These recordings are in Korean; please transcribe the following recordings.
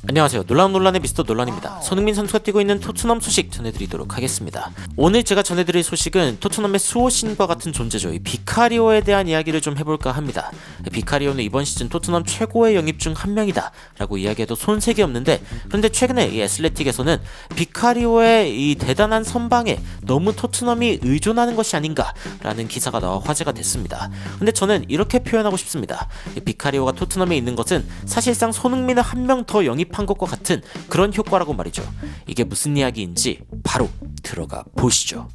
안녕하세요. 논란의 미스터 논란입니다. 손흥민 선수가 뛰고 있는 토트넘 소식 전해드리도록 하겠습니다. 오늘 제가 전해드릴 소식은 토트넘의 수호신과 같은 존재죠. 이 비카리오에 대한 이야기를 좀 해볼까 합니다. 비카리오는 이번 시즌 토트넘 최고의 영입 중 한 명이다 라고 이야기해도 손색이 없는데, 그런데 최근에 이 애슬레틱에서는 비카리오의 이 대단한 선방에 너무 토트넘이 의존하는 것이 아닌가 라는 기사가 나와 화제가 됐습니다. 근데 저는 이렇게 표현하고 싶습니다. 비카리오가 토트넘에 있는 것은 사실상 손흥민을 한 명 더 영입한 것과 같은 그런 효과라고 말이죠. 이게 무슨 이야기인지 바로 들어가 보시죠.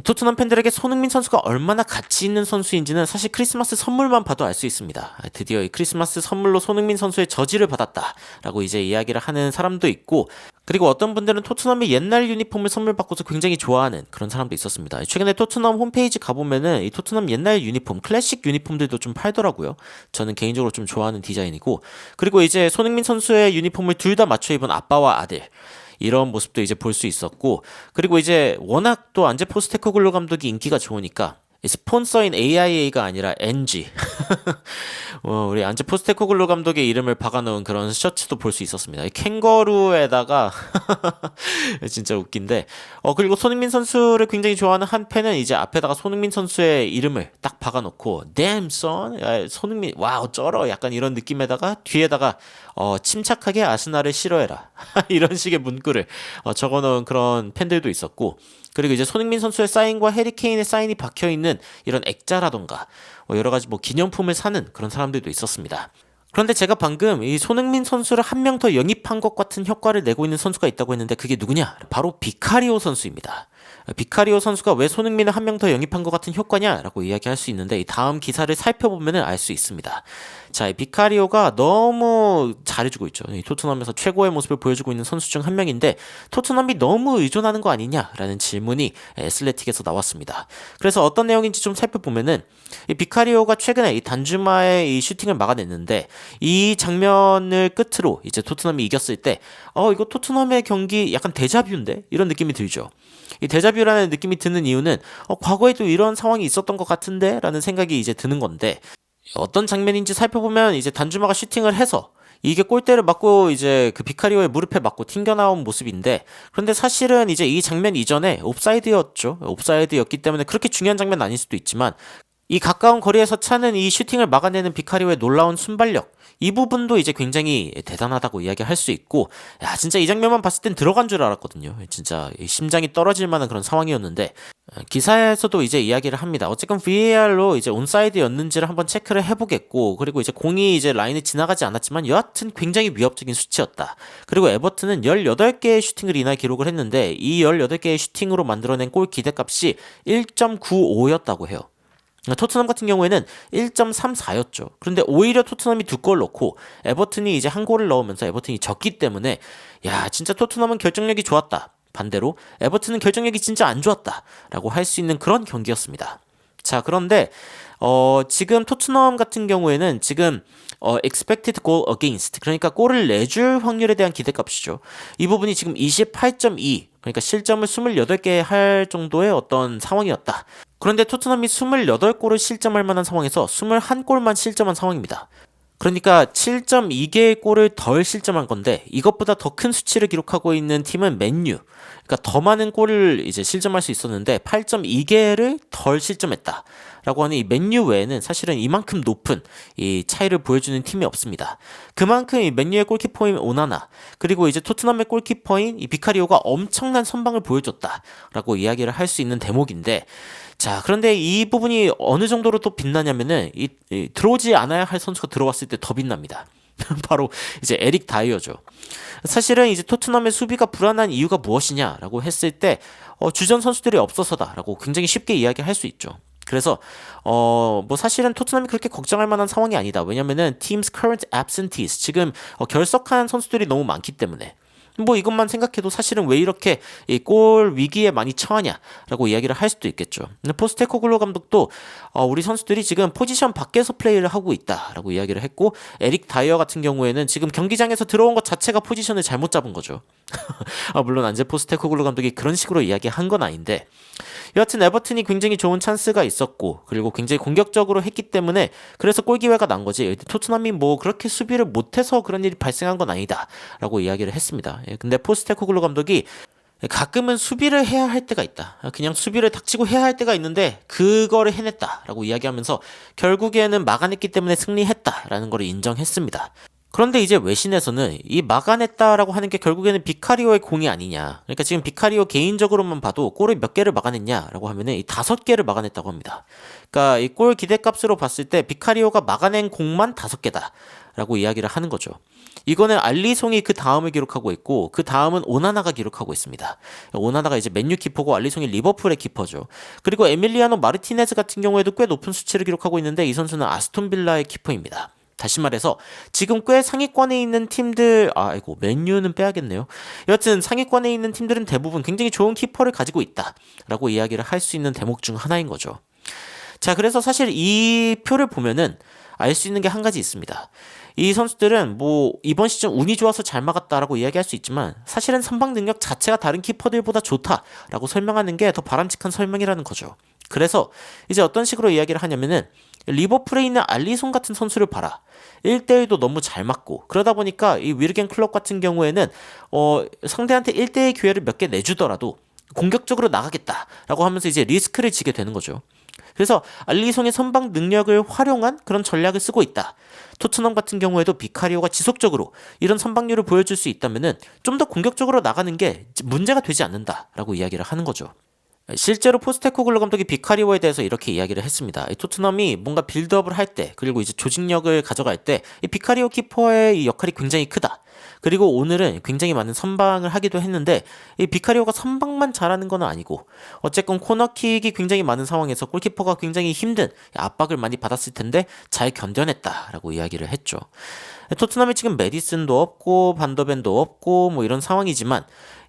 토트넘 팬들에게 손흥민 선수가 얼마나 가치 있는 선수인지는 사실 크리스마스 선물만 봐도 알 수 있습니다. 드디어 이 크리스마스 선물로 손흥민 선수의 저지를 받았다라고 이제 이야기를 하는 사람도 있고, 그리고 어떤 분들은 토트넘의 옛날 유니폼을 선물 받고서 굉장히 좋아하는 그런 사람도 있었습니다. 최근에 토트넘 홈페이지 가보면은 이 토트넘 옛날 유니폼, 클래식 유니폼들도 좀 팔더라고요. 저는 개인적으로 좀 좋아하는 디자인이고, 그리고 이제 손흥민 선수의 유니폼을 둘 다 맞춰 입은 아빠와 아들, 이런 모습도 이제 볼 수 있었고, 그리고 이제 워낙 또 안제 포스테코글루 감독이 인기가 좋으니까 스폰서인 AIA가 아니라 NG 우리 안제 포스테코글루 감독의 이름을 박아놓은 그런 셔츠도 볼 수 있었습니다. 이 캥거루에다가 진짜 웃긴데, 그리고 손흥민 선수를 굉장히 좋아하는 한 팬은 이제 앞에다가 손흥민 선수의 이름을 딱 박아놓고 Damn son, 야, 손흥민 와우 쩔어, 약간 이런 느낌에다가 뒤에다가 침착하게 아스날을 싫어해라 이런 식의 문구를 적어놓은 그런 팬들도 있었고, 그리고 이제 손흥민 선수의 사인과 해리케인의 사인이 박혀있는 이런 액자라던가 여러가지 기념품을 사는 그런 사람들도 있었습니다. 그런데 제가 방금 이 손흥민 선수를 한 명 더 영입한 것 같은 효과를 내고 있는 선수가 있다고 했는데, 그게 누구냐? 바로 비카리오 선수입니다. 비카리오 선수가 왜 손흥민을 한 명 더 영입한 것 같은 효과냐라고 이야기할 수 있는데, 이 다음 기사를 살펴보면 알 수 있습니다. 자, 이 비카리오가 너무 잘해주고 있죠. 이 토트넘에서 최고의 모습을 보여주고 있는 선수 중 한 명인데, 토트넘이 너무 의존하는 거 아니냐라는 질문이 애슬레틱에서 나왔습니다. 그래서 어떤 내용인지 좀 살펴보면은, 이 비카리오가 최근에 이 단주마의 이 슈팅을 막아냈는데, 이 장면을 끝으로 이제 토트넘이 이겼을 때 이거 토트넘의 경기 약간 데자뷰인데? 이런 느낌이 들죠. 이 데자뷰라는 느낌이 드는 이유는 과거에도 이런 상황이 있었던 것 같은데? 라는 생각이 이제 드는 건데, 어떤 장면인지 살펴보면 이제 단주마가 슈팅을 해서 이게 골대를 맞고 이제 그 비카리오의 무릎에 맞고 튕겨나온 모습인데, 그런데 사실은 이제 이 장면 이전에 옵사이드였죠. 옵사이드였기 때문에 그렇게 중요한 장면은 아닐 수도 있지만, 이 가까운 거리에서 차는 이 슈팅을 막아내는 비카리오의 놀라운 순발력, 이 부분도 이제 굉장히 대단하다고 이야기할 수 있고, 야 진짜 이 장면만 봤을 땐 들어간 줄 알았거든요. 진짜 심장이 떨어질 만한 그런 상황이었는데, 기사에서도 이제 이야기를 합니다. 어쨌건 VAR로 이제 온사이드였는지를 한번 체크를 해보겠고, 그리고 이제 공이 이제 라인을 지나가지 않았지만 여하튼 굉장히 위협적인 수치였다. 그리고 에버튼은 18개의 슈팅을 이날 기록을 했는데, 이 18개의 슈팅으로 만들어낸 골 기대값이 1.95였다고 해요. 토트넘 같은 경우에는 1.34였죠. 그런데 오히려 토트넘이 2골 넣고 에버튼이 이제 한 골을 넣으면서 에버튼이 졌기 때문에, 야 진짜 토트넘은 결정력이 좋았다, 반대로 에버튼은 결정력이 진짜 안 좋았다 라고 할 수 있는 그런 경기였습니다. 자, 그런데 지금 토트넘 같은 경우에는 지금 expected goal against, 그러니까 골을 내줄 확률에 대한 기대값이죠. 이 부분이 지금 28.2, 그러니까 실점을 28개 할 정도의 어떤 상황이었다. 그런데 토트넘이 28골을 실점할 만한 상황에서 21골만 실점한 상황입니다. 그러니까 7.2개의 골을 덜 실점한 건데, 이것보다 더 큰 수치를 기록하고 있는 팀은 맨유. 그러니까 더 많은 골을 이제 실점할 수 있었는데 8.2개를 덜 실점했다 라고 하는 이 맨유 외에는 사실은 이만큼 높은 이 차이를 보여주는 팀이 없습니다. 그만큼 이 맨유의 골키퍼인 오나나, 그리고 이제 토트넘의 골키퍼인 이 비카리오가 엄청난 선방을 보여줬다 라고 이야기를 할 수 있는 대목인데, 자, 그런데 이 부분이 어느 정도로 또 빛나냐면은 이 들어오지 않아야 할 선수가 들어왔을 때 더 빛납니다. 바로 이제 에릭 다이어죠. 사실은 이제 토트넘의 수비가 불안한 이유가 무엇이냐라고 했을 때 주전 선수들이 없어서다라고 굉장히 쉽게 이야기할 수 있죠. 그래서 사실은 토트넘이 그렇게 걱정할 만한 상황이 아니다. 왜냐면은 team's current absentees, 지금 결석한 선수들이 너무 많기 때문에. 이것만 생각해도 사실은 왜 이렇게 이 골 위기에 많이 처하냐라고 이야기를 할 수도 있겠죠. 포스테코글루 감독도 우리 선수들이 지금 포지션 밖에서 플레이를 하고 있다라고 이야기를 했고, 에릭 다이어 같은 경우에는 지금 경기장에서 들어온 것 자체가 포지션을 잘못 잡은 거죠. 물론 안제 포스테코글루 감독이 그런 식으로 이야기한 건 아닌데, 여하튼 에버튼이 굉장히 좋은 찬스가 있었고 그리고 굉장히 공격적으로 했기 때문에 그래서 골 기회가 난 거지 토트넘이 뭐 그렇게 수비를 못해서 그런 일이 발생한 건 아니다 라고 이야기를 했습니다. 근데 포스테코글루 감독이 가끔은 수비를 해야 할 때가 있다. 그냥 수비를 닥치고 해야 할 때가 있는데 그거를 해냈다라고 이야기하면서 결국에는 막아냈기 때문에 승리했다라는 걸 인정했습니다. 그런데 이제 외신에서는 이 막아냈다라고 하는 게 결국에는 비카리오의 공이 아니냐. 그러니까 지금 비카리오 개인적으로만 봐도 골을 몇 개를 막아냈냐라고 하면은 이 5개를 막아냈다고 합니다. 그러니까 이 골 기대값으로 봤을 때 비카리오가 막아낸 공만 5개다라고 이야기를 하는 거죠. 이거는 알리송이 그 다음을 기록하고 있고 그 다음은 오나나가 기록하고 있습니다. 오나나가 이제 맨유 키퍼고 알리송이 리버풀의 키퍼죠. 그리고 에밀리아노 마르티네즈 같은 경우에도 꽤 높은 수치를 기록하고 있는데 이 선수는 아스톤 빌라의 키퍼입니다. 다시 말해서 지금 꽤 상위권에 있는 팀들 아이고 맨유는 빼야겠네요. 여하튼 상위권에 있는 팀들은 대부분 굉장히 좋은 키퍼를 가지고 있다라고 이야기를 할 수 있는 대목 중 하나인 거죠. 자, 그래서 사실 이 표를 보면은 알 수 있는 게 한 가지 있습니다. 이 선수들은 뭐 이번 시즌 운이 좋아서 잘 막았다라고 이야기할 수 있지만 사실은 선방 능력 자체가 다른 키퍼들보다 좋다라고 설명하는 게 더 바람직한 설명이라는 거죠. 그래서 이제 어떤 식으로 이야기를 하냐면은 리버풀에 있는 알리송 같은 선수를 봐라. 1대1도 너무 잘 맞고 그러다 보니까 이 위르겐 클럽 같은 경우에는 상대한테 1대1 기회를 몇 개 내주더라도 공격적으로 나가겠다라고 하면서 이제 리스크를 지게 되는 거죠. 그래서 알리송의 선방 능력을 활용한 그런 전략을 쓰고 있다. 토트넘 같은 경우에도 비카리오가 지속적으로 이런 선방률을 보여줄 수 있다면은 좀 더 공격적으로 나가는 게 문제가 되지 않는다라고 이야기를 하는 거죠. 실제로 포스테코글루 감독이 비카리오에 대해서 이렇게 이야기를 했습니다. 이 토트넘이 뭔가 빌드업을 할 때 그리고 이제 조직력을 가져갈 때 이 비카리오 키퍼의 이 역할이 굉장히 크다. 그리고 오늘은 굉장히 많은 선방을 하기도 했는데 이 비카리오가 선방만 잘하는 건 아니고 어쨌건 코너킥이 굉장히 많은 상황에서 골키퍼가 굉장히 힘든 압박을 많이 받았을 텐데 잘 견뎌냈다라고 이야기를 했죠. 토트넘이 지금 메디슨도 없고 반더벤도 없고 뭐 이런 상황이지만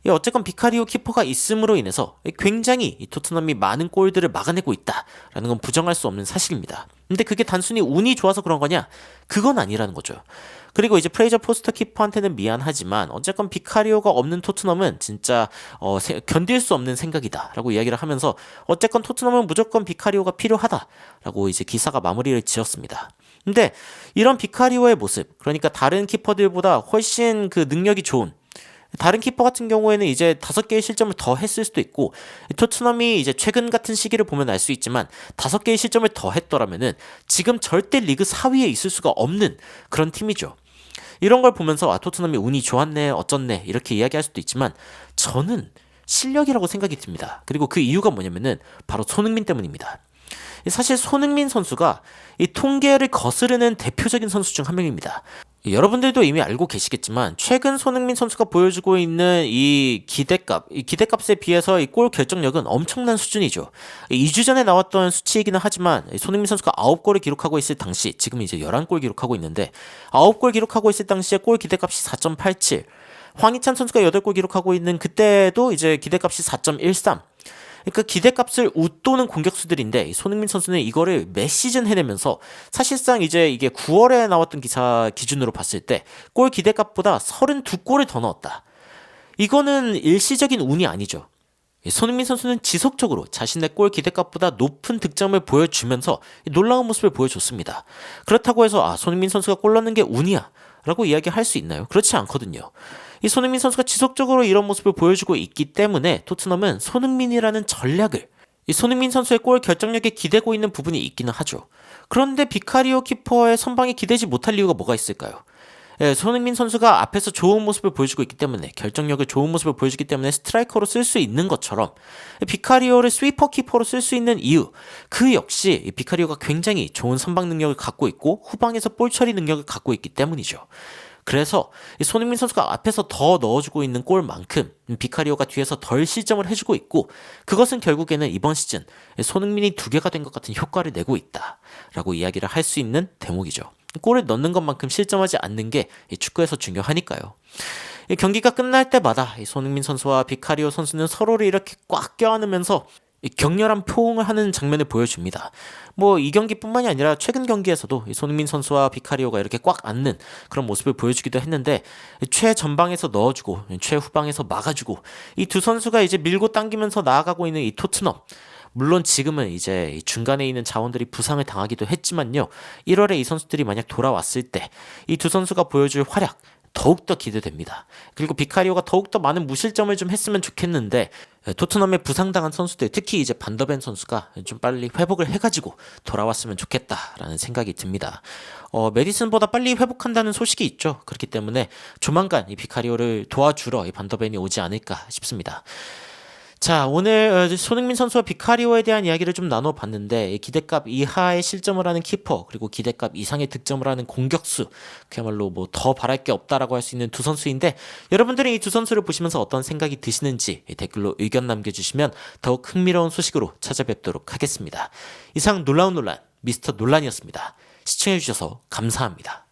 어쨌건 비카리오 키퍼가 있음으로 인해서 굉장히 토트넘이 많은 골들을 막아내고 있다라는 건 부정할 수 없는 사실입니다. 근데 그게 단순히 운이 좋아서 그런 거냐? 그건 아니라는 거죠. 그리고 이제 프레이저 포스터 키퍼한테는 미안하지만 어쨌건 비카리오가 없는 토트넘은 진짜 견딜 수 없는 생각이다라고 이야기를 하면서 어쨌건 토트넘은 무조건 비카리오가 필요하다라고 이제 기사가 마무리를 지었습니다. 근데 이런 비카리오의 모습, 그러니까 다른 키퍼들보다 훨씬 그 능력이 좋은 다른 키퍼 같은 경우에는 이제 5개의 실점을 더 했을 수도 있고 토트넘이 이제 최근 같은 시기를 보면 알 수 있지만 5개의 실점을 더 했더라면은 지금 절대 리그 4위에 있을 수가 없는 그런 팀이죠. 이런 걸 보면서 토트넘이 운이 좋았네 어쩌네 이렇게 이야기할 수도 있지만 저는 실력이라고 생각이 듭니다. 그리고 그 이유가 뭐냐면은 바로 손흥민 때문입니다. 사실 손흥민 선수가 이 통계를 거스르는 대표적인 선수 중 한 명입니다. 여러분들도 이미 알고 계시겠지만 최근 손흥민 선수가 보여주고 있는 이 기대값에 비해서 이 골 결정력은 엄청난 수준이죠. 2주 전에 나왔던 수치이기는 하지만 손흥민 선수가 9골을 기록하고 있을 당시 지금 이제 11골 기록하고 있는데 9골 기록하고 있을 당시에 골 기대값이 4.87 황희찬 선수가 8골 기록하고 있는 그때도 이제 기대값이 4.13 그러니까 기대값을 웃도는 공격수들인데 손흥민 선수는 이거를 매 시즌 해내면서 사실상 이제 이게 9월에 나왔던 기사 기준으로 봤을 때 골 기대값보다 32골을 더 넣었다. 이거는 일시적인 운이 아니죠. 손흥민 선수는 지속적으로 자신의 골 기대값보다 높은 득점을 보여주면서 놀라운 모습을 보여줬습니다. 그렇다고 해서 손흥민 선수가 골 넣는 게 운이야 라고 이야기할 수 있나요? 그렇지 않거든요. 이 손흥민 선수가 지속적으로 이런 모습을 보여주고 있기 때문에 토트넘은 손흥민이라는 전략을 이 손흥민 선수의 골 결정력에 기대고 있는 부분이 있기는 하죠. 그런데 비카리오 키퍼의 선방에 기대지 못할 이유가 뭐가 있을까요? 손흥민 선수가 앞에서 좋은 모습을 보여주고 있기 때문에 결정력을 좋은 모습을 보여주기 때문에 스트라이커로 쓸 수 있는 것처럼 비카리오를 스위퍼 키퍼로 쓸 수 있는 이유 그 역시 비카리오가 굉장히 좋은 선방 능력을 갖고 있고 후방에서 볼 처리 능력을 갖고 있기 때문이죠. 그래서 손흥민 선수가 앞에서 더 넣어주고 있는 골만큼 비카리오가 뒤에서 덜 실점을 해주고 있고 그것은 결국에는 이번 시즌 손흥민이 2개가 된 것 같은 효과를 내고 있다라고 이야기를 할 수 있는 대목이죠. 골을 넣는 것만큼 실점하지 않는 게 축구에서 중요하니까요. 경기가 끝날 때마다 손흥민 선수와 비카리오 선수는 서로를 이렇게 꽉 껴안으면서 격렬한 포옹을 하는 장면을 보여줍니다. 뭐 이 경기뿐만이 아니라 최근 경기에서도 손흥민 선수와 비카리오가 이렇게 꽉 안는 그런 모습을 보여주기도 했는데 최전방에서 넣어주고 최후방에서 막아주고 이 두 선수가 이제 밀고 당기면서 나아가고 있는 이 토트넘 물론 지금은 이제 이 중간에 있는 자원들이 부상을 당하기도 했지만요. 1월에 이 선수들이 만약 돌아왔을 때 이 두 선수가 보여줄 활약 더욱더 기대됩니다. 그리고 비카리오가 더욱더 많은 무실점을 좀 했으면 좋겠는데 토트넘에 부상당한 선수들, 특히 이제 반더벤 선수가 좀 빨리 회복을 해가지고 돌아왔으면 좋겠다라는 생각이 듭니다. 메디슨보다 빨리 회복한다는 소식이 있죠. 그렇기 때문에 조만간 이 비카리오를 도와주러 이 반더벤이 오지 않을까 싶습니다. 자, 오늘 손흥민 선수와 비카리오에 대한 이야기를 좀 나눠봤는데 기대값 이하의 실점을 하는 키퍼, 그리고 기대값 이상의 득점을 하는 공격수, 그야말로 뭐 더 바랄 게 없다라고 할 수 있는 두 선수인데, 여러분들은 이 두 선수를 보시면서 어떤 생각이 드시는지 댓글로 의견 남겨주시면 더욱 흥미로운 소식으로 찾아뵙도록 하겠습니다. 이상 놀라운 논란 미스터 논란이었습니다. 시청해주셔서 감사합니다.